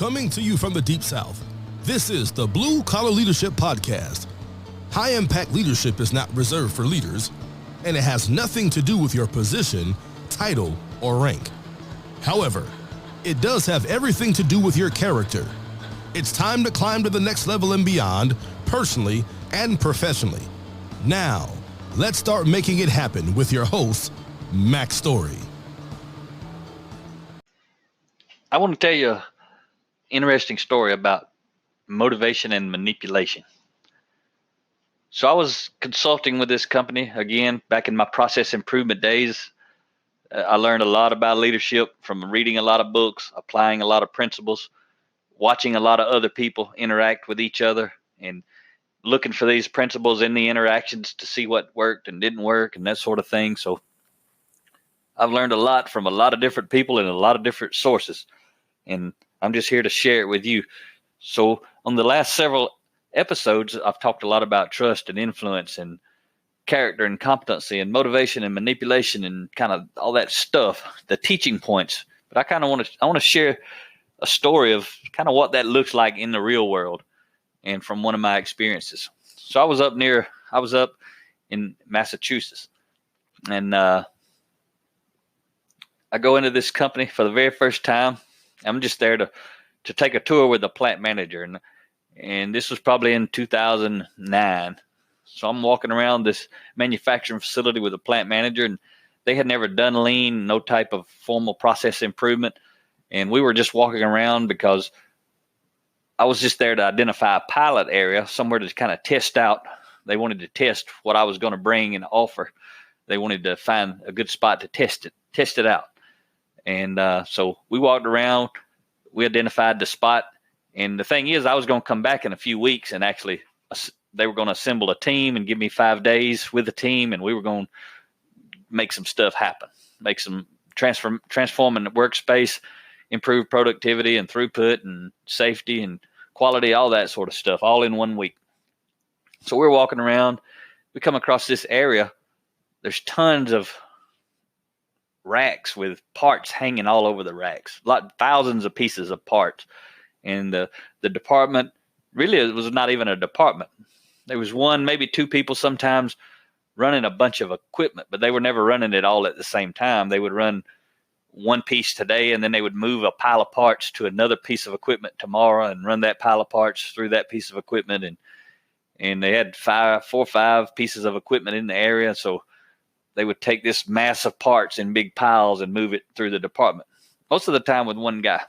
Coming to you from the Deep South, this is the Blue Collar Leadership Podcast. High-impact leadership is not reserved for leaders, and it has nothing to do with your position, title, or rank. However, it does have everything to do with your character. It's time to climb to the next level and beyond, personally and professionally. Now, let's start making it happen with your host, Mac Story. I want to tell you an interesting story about motivation and manipulation. So I was consulting with this company again back in my process improvement days. I learned a lot about leadership from reading a lot of books, applying a lot of principles, watching a lot of other people interact with each other, and looking for these principles in the interactions to see what worked and didn't work and that sort of thing. So I've learned a lot from a lot of different people and a lot of different sources, and I'm just here to share it with you. So on the last several episodes, I've talked a lot about trust and influence and character and competency and motivation and manipulation and kind of all that stuff, the teaching points. But I kind of want to share a story of kind of what that looks like in the real world and from one of my experiences. So I was up in Massachusetts, and I go into this company for the very first time. I'm just there to take a tour with the plant manager, and this was probably in 2009. So I'm walking around this manufacturing facility with a plant manager, and they had never done lean, no type of formal process improvement. And we were just walking around because I was just there to identify a pilot area, somewhere to kind of test out. They wanted to test what I was going to bring and offer. They wanted to find a good spot to test it out. And so we walked around, we identified the spot. And the thing is, I was going to come back in a few weeks, and actually they were going to assemble a team and give me 5 days with the team, and we were going to make some stuff happen, make some transforming the workspace, improve productivity and throughput and safety and quality, all that sort of stuff, all in 1 week. So we're walking around, we come across this area. There's tons of racks with parts hanging all over the racks, thousands of pieces of parts. And the department, really, it was not even a department. There was one, maybe two people sometimes running a bunch of equipment, but they were never running it all at the same time. They would run one piece today, and then they would move a pile of parts to another piece of equipment tomorrow and run that pile of parts through that piece of equipment. And they had 4 or 5 pieces of equipment in the area. So they would take this mass of parts in big piles and move it through the department, most of the time with one guy.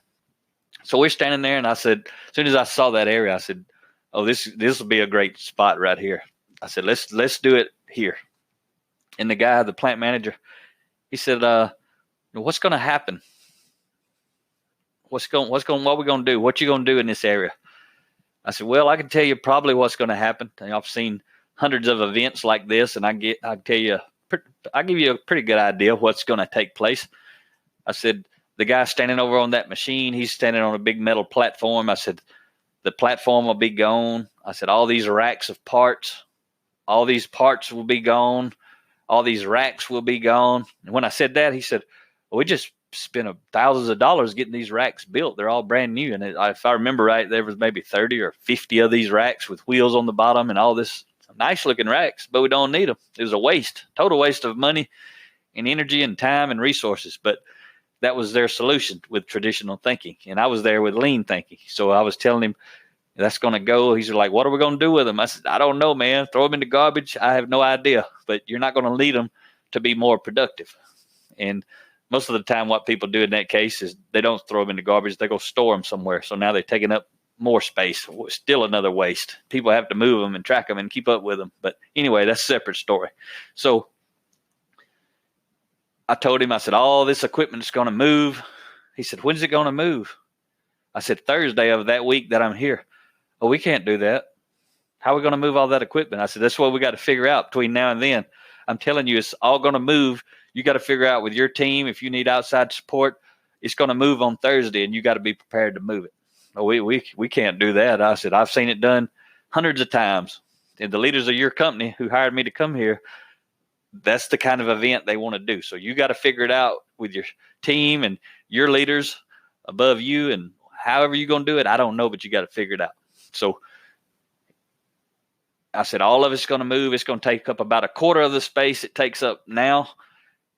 So we're standing there, and I said, as soon as I saw that area, I said, oh, this will be a great spot right here. I said, let's do it here. And the guy, the plant manager, he said, what's going to happen? What are we going to do? What you going to do in this area? I said, well, I can tell you probably what's going to happen. I've seen hundreds of events like this, and I give you a pretty good idea of what's going to take place. I said, the guy standing over on that machine, he's standing on a big metal platform. I said, the platform will be gone. I said, all these racks of parts, all these parts will be gone. All these racks will be gone. And when I said that, he said, well, we just spent thousands of dollars getting these racks built. They're all brand new. And if I remember right, there was maybe 30 or 50 of these racks with wheels on the bottom and all this nice looking racks, but we don't need them. It was a waste, total waste of money and energy and time and resources. But that was their solution with traditional thinking. And I was there with lean thinking. So I was telling him, that's going to go. He's like, what are we going to do with them? I said, I don't know, man. Throw them in the garbage. I have no idea, but you're not going to lead them to be more productive. And most of the time what people do in that case is they don't throw them in the garbage. They go store them somewhere. So now they're taking up more space. Still another waste. People have to move them and track them and keep up with them. But anyway, that's a separate story. So I told him, I said, all this equipment is going to move. He said, when's it going to move? I said, Thursday of that week that I'm here. Oh, we can't do that. How are we going to move all that equipment? I said, that's what we got to figure out between now and then. I'm telling you, it's all going to move. You got to figure out with your team, if you need outside support, it's going to move on Thursday, and you got to be prepared to move it. Oh, we can't do that. I said, I've seen it done hundreds of times. And the leaders of your company who hired me to come here, that's the kind of event they want to do. So you got to figure it out with your team and your leaders above you and however you're going to do it, I don't know, but you got to figure it out. So I said, all of it's going to move. It's going to take up about a quarter of the space it takes up now.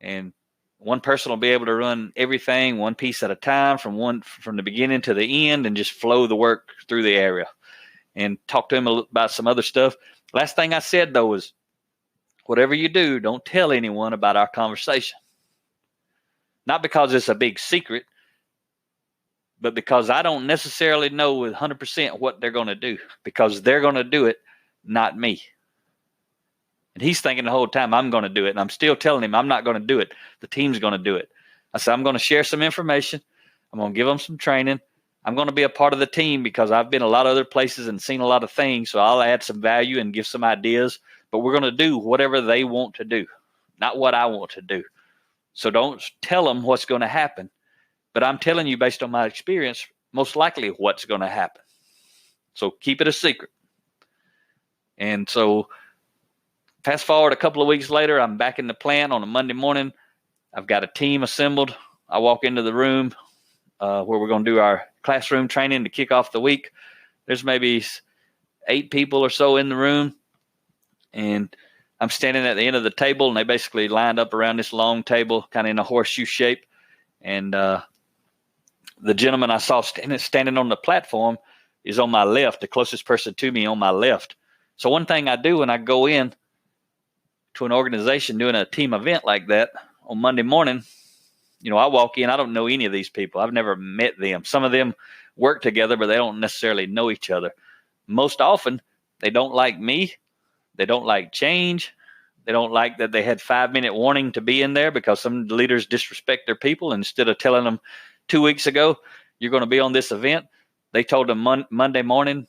And one person will be able to run everything one piece at a time from the beginning to the end and just flow the work through the area. And talk to him about some other stuff. Last thing I said, though, was whatever you do, don't tell anyone about our conversation. Not because it's a big secret, but because I don't necessarily know with 100% what they're going to do, because they're going to do it, not me. And he's thinking the whole time I'm going to do it. And I'm still telling him I'm not going to do it. The team's going to do it. I said, I'm going to share some information. I'm going to give them some training. I'm going to be a part of the team because I've been a lot of other places and seen a lot of things. So I'll add some value and give some ideas. But we're going to do whatever they want to do, not what I want to do. So don't tell them what's going to happen. But I'm telling you, based on my experience, most likely what's going to happen. So keep it a secret. And so fast forward a couple of weeks later, I'm back in the plant on a Monday morning. I've got a team assembled. I walk into the room where we're going to do our classroom training to kick off the week. There's maybe 8 people or so in the room. And I'm standing at the end of the table, and they basically lined up around this long table, kind of in a horseshoe shape. And the gentleman I saw standing on the platform is on my left, the closest person to me on my left. So one thing I do when I go in to an organization doing a team event like that on Monday morning, I walk in, I don't know any of these people. I've never met them. Some of them work together, but they don't necessarily know each other. Most often, they don't like me. They don't like change. They don't like that they had 5-minute warning to be in there because some leaders disrespect their people. Instead of telling them 2 weeks ago, you're going to be on this event, they told them Monday morning,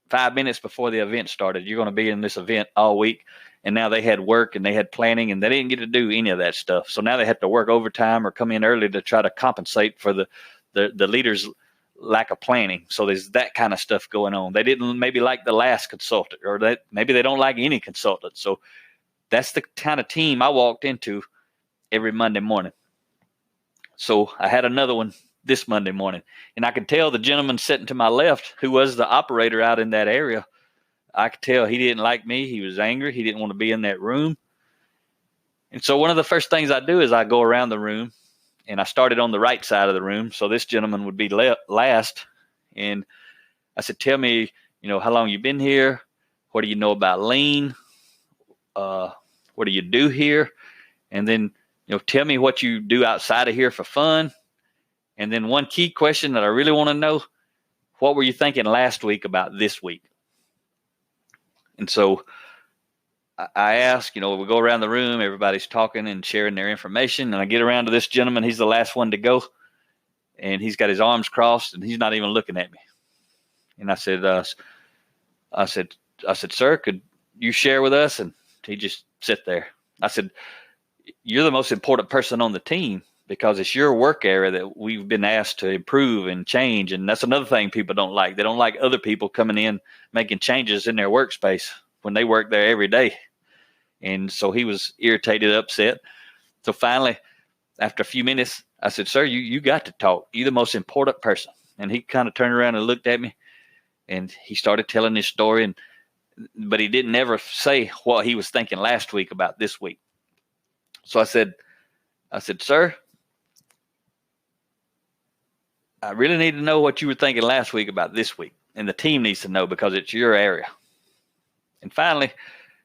5 minutes before the event started, you're going to be in this event all week. And now they had work and they had planning and they didn't get to do any of that stuff. So now they have to work overtime or come in early to try to compensate for the leaders' lack of planning. So there's that kind of stuff going on. They didn't maybe like the last consultant, or that maybe they don't like any consultant. So that's the kind of team I walked into every Monday morning. So I had another one this Monday morning, and I could tell the gentleman sitting to my left, who was the operator out in that area, I could tell he didn't like me. He was angry. He didn't want to be in that room. And so one of the first things I do is I go around the room, and I started on the right side of the room. So this gentleman would be last. And I said, tell me, how long you've been here? What do you know about lean? What do you do here? And then, tell me what you do outside of here for fun. And then one key question that I really want to know, what were you thinking last week about this week? And so I ask, we go around the room, everybody's talking and sharing their information. And I get around to this gentleman. He's the last one to go. And he's got his arms crossed and he's not even looking at me. And I said, sir, could you share with us? And he just sit there. I said, you're the most important person on the team because it's your work area that we've been asked to improve and change. And that's another thing people don't like. They don't like other people coming in, making changes in their workspace when they work there every day. And so he was irritated, upset. So finally, after a few minutes, I said, sir, you got to talk. You're the most important person. And he kind of turned around and looked at me, and he started telling his story. But he didn't ever say what he was thinking last week about this week. So I said, sir, I really need to know what you were thinking last week about this week. And the team needs to know because it's your area. And finally,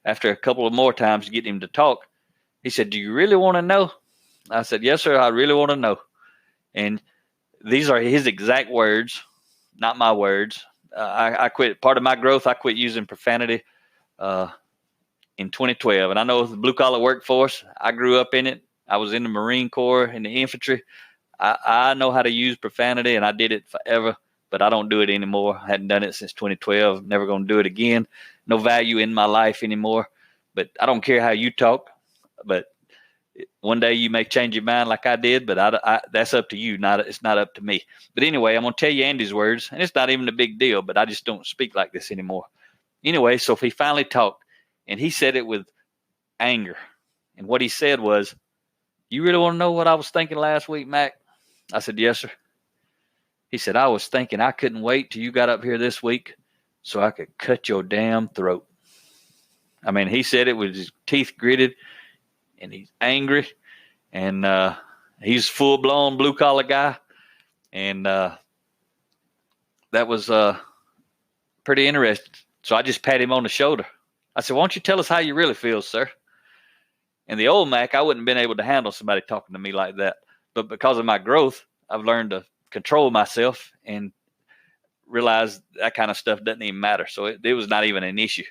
after a couple of more times getting him to talk, he said, do you really want to know? I said, yes, sir, I really want to know. And these are his exact words, not my words. I quit. Part of my growth, I quit using profanity in 2012. And I know the blue-collar workforce, I grew up in it. I was in the Marine Corps, in the infantry. I know how to use profanity, and I did it forever, but I don't do it anymore. I hadn't done it since 2012. Never going to do it again. No value in my life anymore. But I don't care how you talk. But one day you may change your mind like I did, but that's up to you. It's not up to me. But anyway, I'm going to tell you Andy's words, and it's not even a big deal, but I just don't speak like this anymore. Anyway, so he finally talked, and he said it with anger. And what he said was, you really want to know what I was thinking last week, Mac? I said, yes, sir. He said, I was thinking I couldn't wait till you got up here this week so I could cut your damn throat. I mean, he said it with his teeth gritted, and he's angry, and he's full-blown blue-collar guy. And that was pretty interesting. So I just pat him on the shoulder. I said, why don't you tell us how you really feel, sir? And the old Mac, I wouldn't have been able to handle somebody talking to me like that. But because of my growth, I've learned to control myself and realize that kind of stuff doesn't even matter. So it was not even an issue.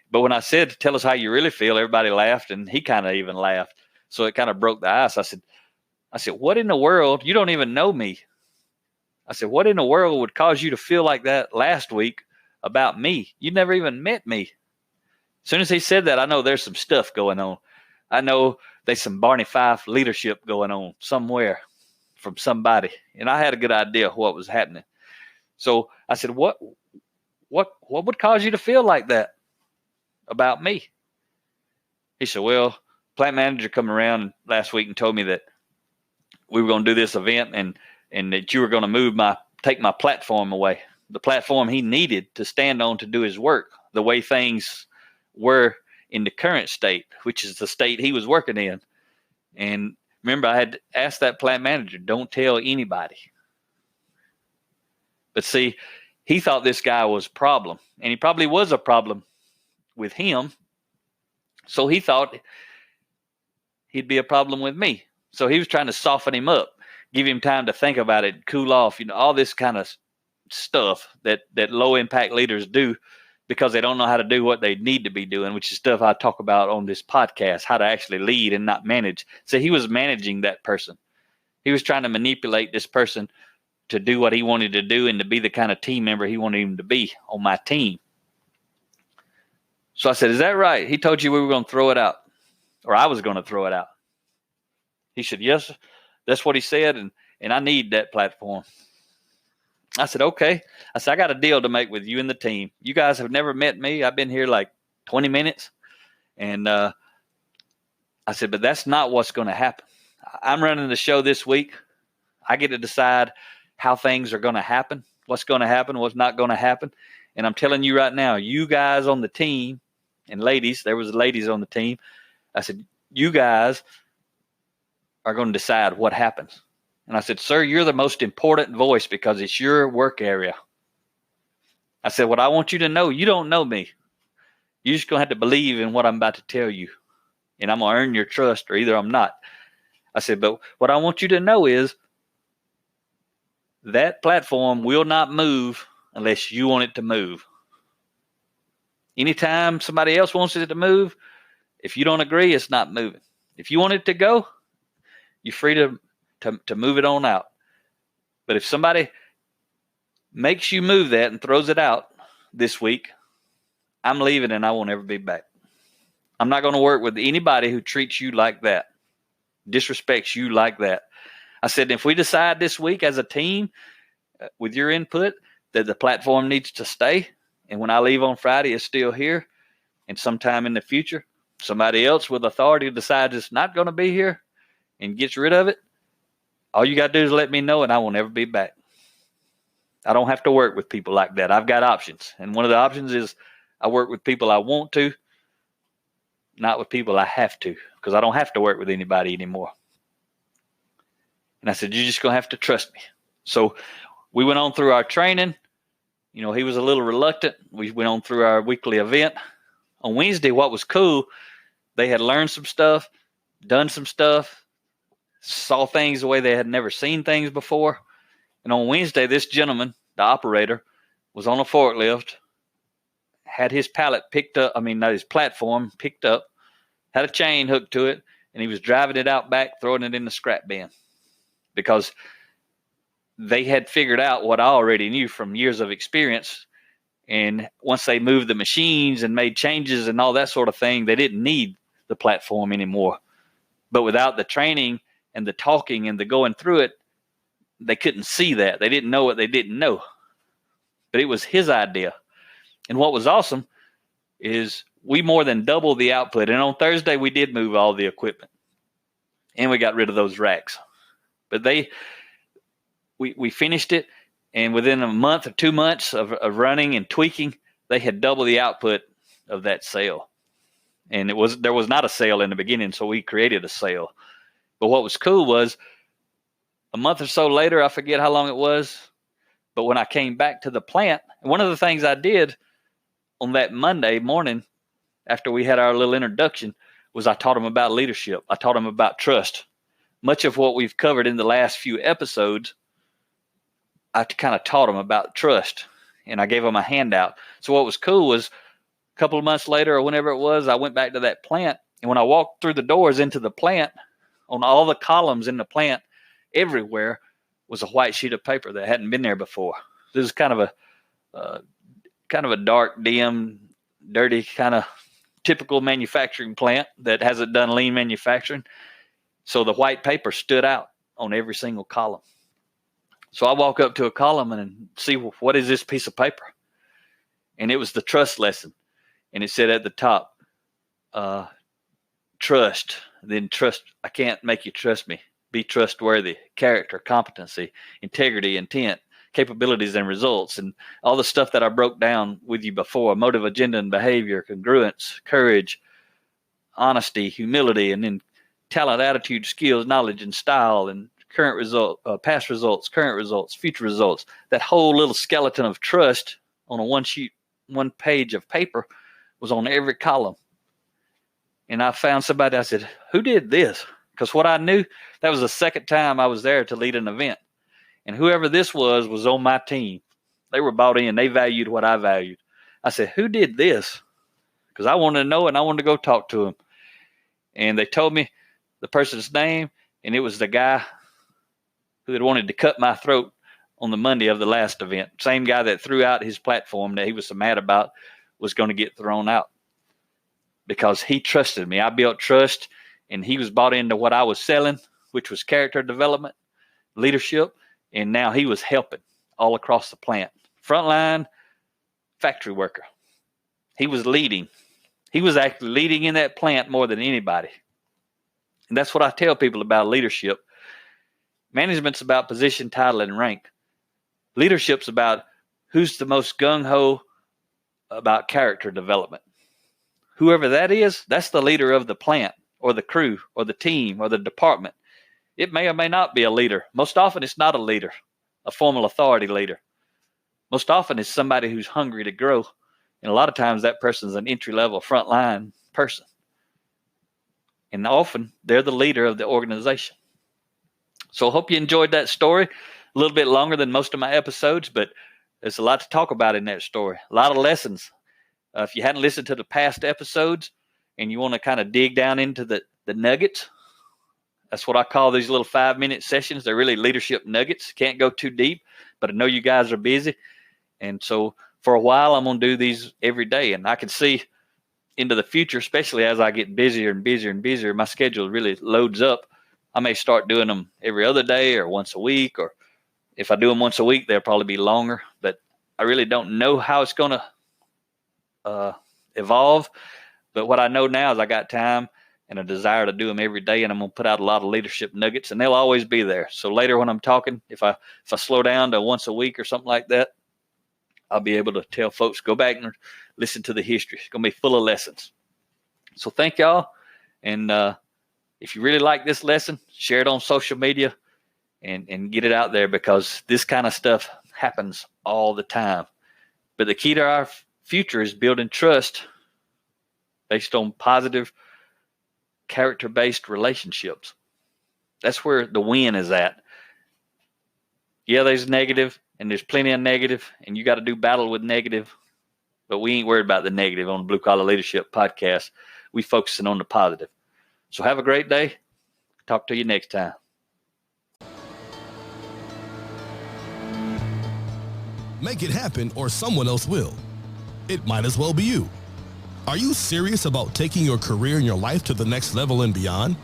But when I said, tell us how you really feel, everybody laughed, and he kind of even laughed. So it kind of broke the ice. I said, what in the world? You don't even know me. I said, what in the world would cause you to feel like that last week about me? You never even met me. As soon as he said that, I know there's some stuff going on. I know there's some Barney Fife leadership going on somewhere from somebody. And I had a good idea of what was happening. So I said, what would cause you to feel like that about me? He said, well, plant manager come around last week and told me that we were going to do this event and that you were going to take my platform away. The platform he needed to stand on to do his work, the way things were in the current state, which is the state he was working in. And remember, I had asked that plant manager, don't tell anybody. But see, he thought this guy was a problem, and he probably was a problem with him. So he thought he'd be a problem with me. So he was trying to soften him up, give him time to think about it, cool off, all this kind of stuff that low impact leaders do because they don't know how to do what they need to be doing, which is stuff I talk about on this podcast, how to actually lead and not manage. So he was managing that person. He was trying to manipulate this person to do what he wanted to do and to be the kind of team member he wanted him to be on my team. So I said, is that right? He told you we were going to throw it out, or I was going to throw it out. He said, yes, that's what he said, and I need that platform. I said, okay. I said, I got a deal to make with you and the team. You guys have never met me. I've been here like 20 minutes. And I said, but that's not what's going to happen. I'm running the show this week. I get to decide how things are going to happen, what's going to happen, what's not going to happen. And I'm telling you right now, you guys on the team, and ladies, there was ladies on the team. I said, you guys are going to decide what happens. And I said, sir, you're the most important voice because it's your work area. I said, what I want you to know, you don't know me. You're just going to have to believe in what I'm about to tell you. And I'm going to earn your trust, or either I'm not. I said, but what I want you to know is that platform will not move unless you want it to move. Anytime somebody else wants it to move, if you don't agree, it's not moving. If you want it to go, you're free to move it on out. But if somebody makes you move that and throws it out this week, I'm leaving and I won't ever be back. I'm not going to work with anybody who treats you like that, disrespects you like that. I said, if we decide this week as a team with your input that the platform needs to stay, and when I leave on Friday, it's still here, and sometime in the future, somebody else with authority decides it's not going to be here and gets rid of it, all you got to do is let me know and I will never be back. I don't have to work with people like that. I've got options. And one of the options is I work with people I want to, not with people I have to, because I don't have to work with anybody anymore. And I said, you're just going to have to trust me. So we went on through our training. He was a little reluctant. We went on through our weekly event. On Wednesday, what was cool, they had learned some stuff, done some stuff, saw things the way they had never seen things before. And on Wednesday, this gentleman, the operator, was on a forklift, had his pallet picked up, his platform picked up, had a chain hooked to it, and he was driving it out back, throwing it in the scrap bin. Because they had figured out what I already knew from years of experience. And once they moved the machines and made changes and all that sort of thing, they didn't need the platform anymore. But without the training and the talking and the going through it, they couldn't see that. They didn't know what they didn't know. But it was his idea. And what was awesome is we more than doubled the output. And on Thursday, we did move all the equipment. And we got rid of those racks. But we finished it, And within a month or 2 months of running and tweaking, they had doubled the output of that sale. And there was not a sale in the beginning, so we created a sale. But what was cool was a month or so later, I forget how long it was, but when I came back to the plant, one of the things I did on that Monday morning after we had our little introduction was I taught them about leadership. I taught them about trust. Much of what we've covered in the last few episodes, I kind of taught them about trust, and I gave them a handout. So what was cool was a couple of months later or whenever it was, I went back to that plant, and when I walked through the doors into the plant, on all the columns in the plant, everywhere was a white sheet of paper that hadn't been there before. This is kind of a dark, dim, dirty, kind of typical manufacturing plant that hasn't done lean manufacturing. So the white paper stood out on every single column. So I walk up to a column and see, what is this piece of paper? And it was the trust lesson. And it said at the top, trust, then trust. I can't make you trust me. Be trustworthy, character, competency, integrity, intent, capabilities, and results. And all the stuff that I broke down with you before: motive, agenda, and behavior, congruence, courage, honesty, humility, and then talent, attitude, skills, knowledge, and style, and current result, past results, current results, future results. That whole little skeleton of trust on a one page of paper was on every column. And I found somebody, I said, who did this? Because what I knew, that was the second time I was there to lead an event. And whoever this was on my team. They were bought in. They valued what I valued. I said, who did this? Because I wanted to know, and I wanted to go talk to him. And they told me the person's name, and it was the guy who had wanted to cut my throat on the Monday of the last event. Same guy that threw out his platform that he was so mad about was going to get thrown out because he trusted me. I built trust, and he was bought into what I was selling, which was character development, leadership, and now he was helping all across the plant. Frontline factory worker. He was leading. He was actually leading in that plant more than anybody. And that's what I tell people about leadership. Management's about position, title, and rank. Leadership's about who's the most gung-ho about character development. Whoever that is, that's the leader of the plant or the crew or the team or the department. It may or may not be a leader. Most often it's not a leader, a formal authority leader. Most often it's somebody who's hungry to grow. And a lot of times that person's an entry-level frontline person. And often they're the leader of the organization. So I hope you enjoyed that story. A little bit longer than most of my episodes, but there's a lot to talk about in that story. A lot of lessons. If you hadn't listened to the past episodes and you want to kind of dig down into the nuggets, that's what I call these little 5-minute sessions. They're really leadership nuggets. Can't go too deep, but I know you guys are busy. And so for a while, I'm going to do these every day. And I can see into the future, especially as I get busier and busier and busier, my schedule really loads up. I may start doing them every other day or once a week, or if I do them once a week, they'll probably be longer. But I really don't know how it's going to evolve. But what I know now is I got time and a desire to do them every day, and I'm going to put out a lot of leadership nuggets, and they'll always be there. So later when I'm talking, if I slow down to once a week or something like that, I'll be able to tell folks, go back and listen to the history. It's going to be full of lessons. So thank y'all. And if you really like this lesson, share it on social media and get it out there, because this kind of stuff happens all the time. But the key to our future is building trust based on positive, character-based relationships. That's where the win is at. Yeah, there's negative, and there's plenty of negative, and you got to do battle with negative, but we ain't worried about the negative on the Blue Collar Leadership Podcast. We focusing on the positive. So have a great day. Talk to you next time. Make it happen, or someone else will. It might as well be you. Are you serious about taking your career and your life to the next level and beyond?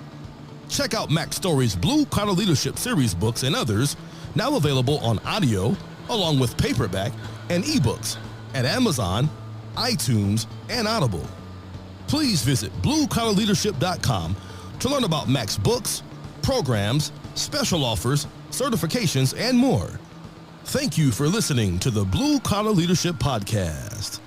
Check out Mac Story's Blue Collar Leadership series books and others, now available on audio, along with paperback and ebooks at Amazon, iTunes, and Audible. Please visit bluecollarleadership.com to learn about Mac's books, programs, special offers, certifications, and more. Thank you for listening to the Blue Collar Leadership Podcast.